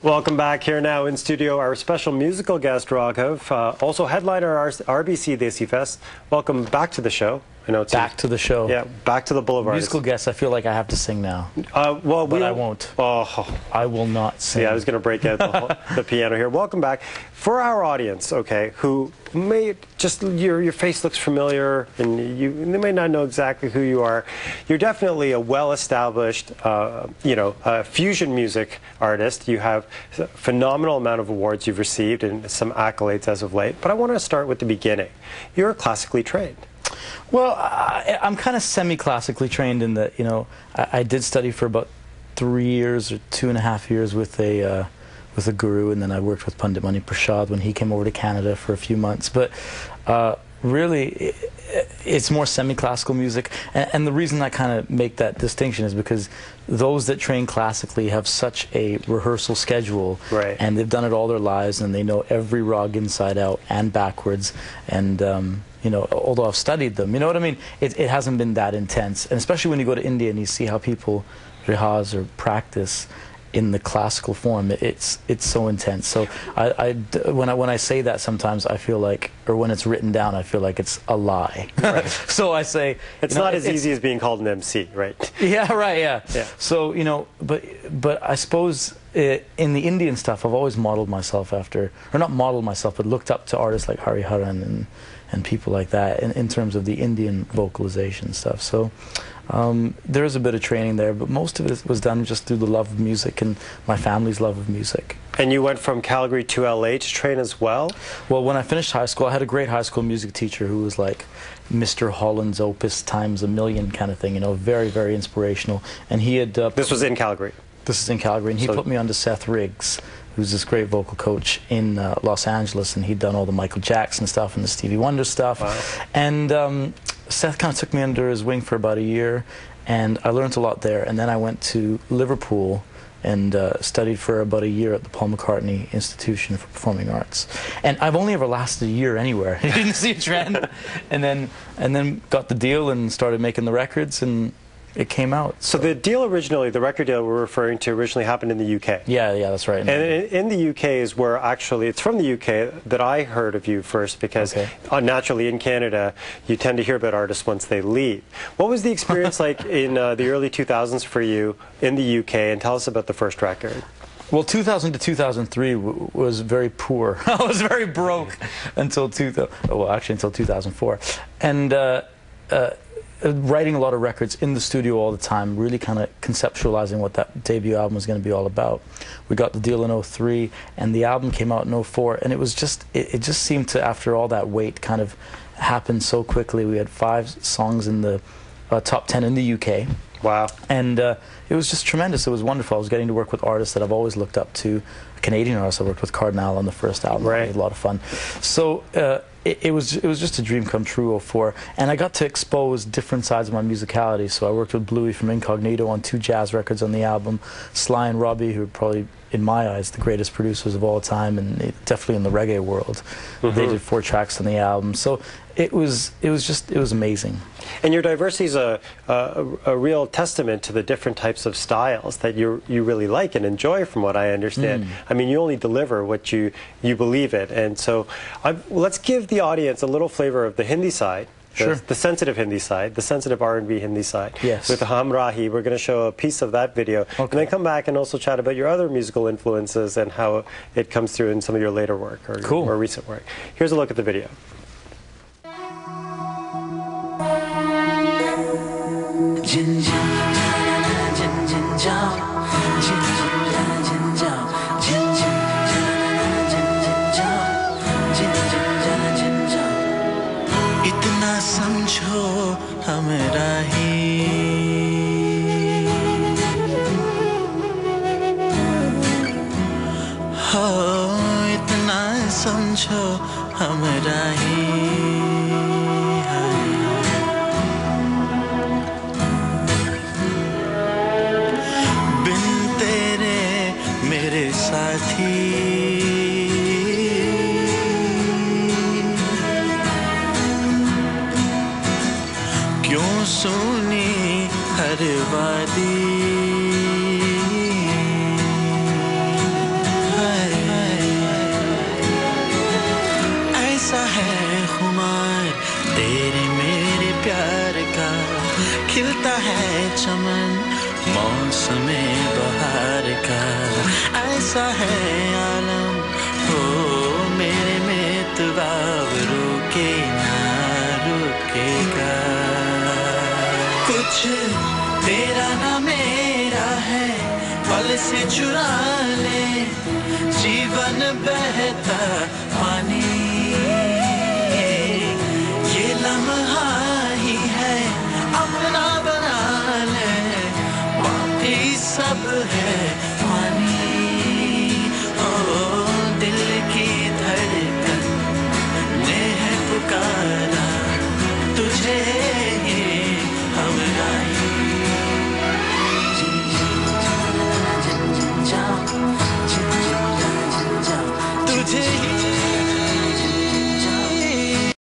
Welcome back. Here now in studio, our special musical guest, Raghav, also headliner RBC desiFEST. Welcome back to the show. I know it's back to the show. Yeah, back to the Boulevard. Musical guest, I feel like I have to sing now. Well, but I won't. Oh. I will not sing. Yeah, I was going to break out the piano here. Welcome back. For our audience, okay, who may just, your face looks familiar and they may not know exactly who you are. You're definitely a well-established, fusion music artist. You have a phenomenal amount of awards you've received and some accolades as of late. But I want to start with the beginning. You're classically trained. Well, I'm kind of semi-classically trained in that, I did study for about 3 years or 2.5 years with a guru, and then I worked with Pandit Mani Prasad when he came over to Canada for a few months. But really, it's more semi-classical music, and the reason I kind of make that distinction is because those that train classically have such a rehearsal schedule, right, and they've done it all their lives, and they know every rag inside out and backwards, and although I've studied them, you know what I mean? It hasn't been that intense, and especially when you go to India and you see how people rehearse or practice in the classical form, it's so intense. So when I say that, sometimes I feel like, or when it's written down, I feel like it's a lie. Right. So I say it's not as easy as being called an MC, right? Yeah, right. Yeah. So but I suppose in the Indian stuff, I've always modeled myself after, or not modeled myself, but looked up to artists like Hariharan and people like that in terms of the Indian vocalization stuff. So there is a bit of training there, but most of it was done just through the love of music and my family's love of music. And you went from Calgary to LA to train as well? Well, when I finished high school, I had a great high school music teacher who was like Mr. Holland's Opus times a million kind of thing, very, very inspirational. And he had... this was in Calgary? This is in Calgary, and he put me on to Seth Riggs, who's this great vocal coach in Los Angeles, and he'd done all the Michael Jackson stuff and the Stevie Wonder stuff. Wow. And Seth kind of took me under his wing for about a year, and I learned a lot there. And then I went to Liverpool and studied for about a year at the Paul McCartney Institution for Performing Arts. And I've only ever lasted a year anywhere. You didn't see a trend. And then got the deal and started making the records, and it came out. So the deal originally, the record deal we're referring to, originally happened in the UK. Yeah, that's right. And in the UK is where actually, it's from the UK that I heard of you first, because naturally in Canada, you tend to hear about artists once they leave. What was the experience like in the early 2000s for you in the UK, and tell us about the first record? Well, 2000 to 2003 was very poor. I was very broke until 2004. And writing a lot of records in the studio all the time, really kind of conceptualizing what that debut album was going to be all about. We got the deal in 2003, and the album came out in 2004, and it was just, it just seemed to, after all that wait, kind of happen so quickly. We had 5 songs in the top 10 in the UK. Wow. And it was just tremendous. It was wonderful. I was getting to work with artists that I've always looked up to. A Canadian artist, I worked with Cardinal on the first album. Right. It was a lot of fun. So it was just a dream come true, 2004. And I got to expose different sides of my musicality. So I worked with Bluey from Incognito on 2 jazz records on the album. Sly and Robbie, who are probably, in my eyes, the greatest producers of all time, and definitely in the reggae world. They did 4 tracks on the album. So it was amazing. And your diversity is a real testament to the different types of styles that you really like and enjoy, from what I understand. I mean, you only deliver what you believe in. And so let's give the audience a little flavor of the Hindi side. Sure. The sensitive Hindi side, the sensitive R&B Hindi side. Yes. With Hamrahi, we're going to show a piece of that video. Okay. And then come back and also chat about your other musical influences and how it comes through in some of your later work or your more recent work. Here's a look at the video. समझो हमरा ही हो इतना समझो हमरा ही बिन तेरे मेरे साथी सुनी हर वादी ऐसा है आलम हो मेरे में तो अब रुके ना रुकेगा कुछ तेरा ना मेरा है पल से चुरा ले जीवन बहता पानी ये लम्हा ही है अपना बना ले बाकी सब है पानी ओ दिल की धड़कन ने है पुकारा तुझे तुझे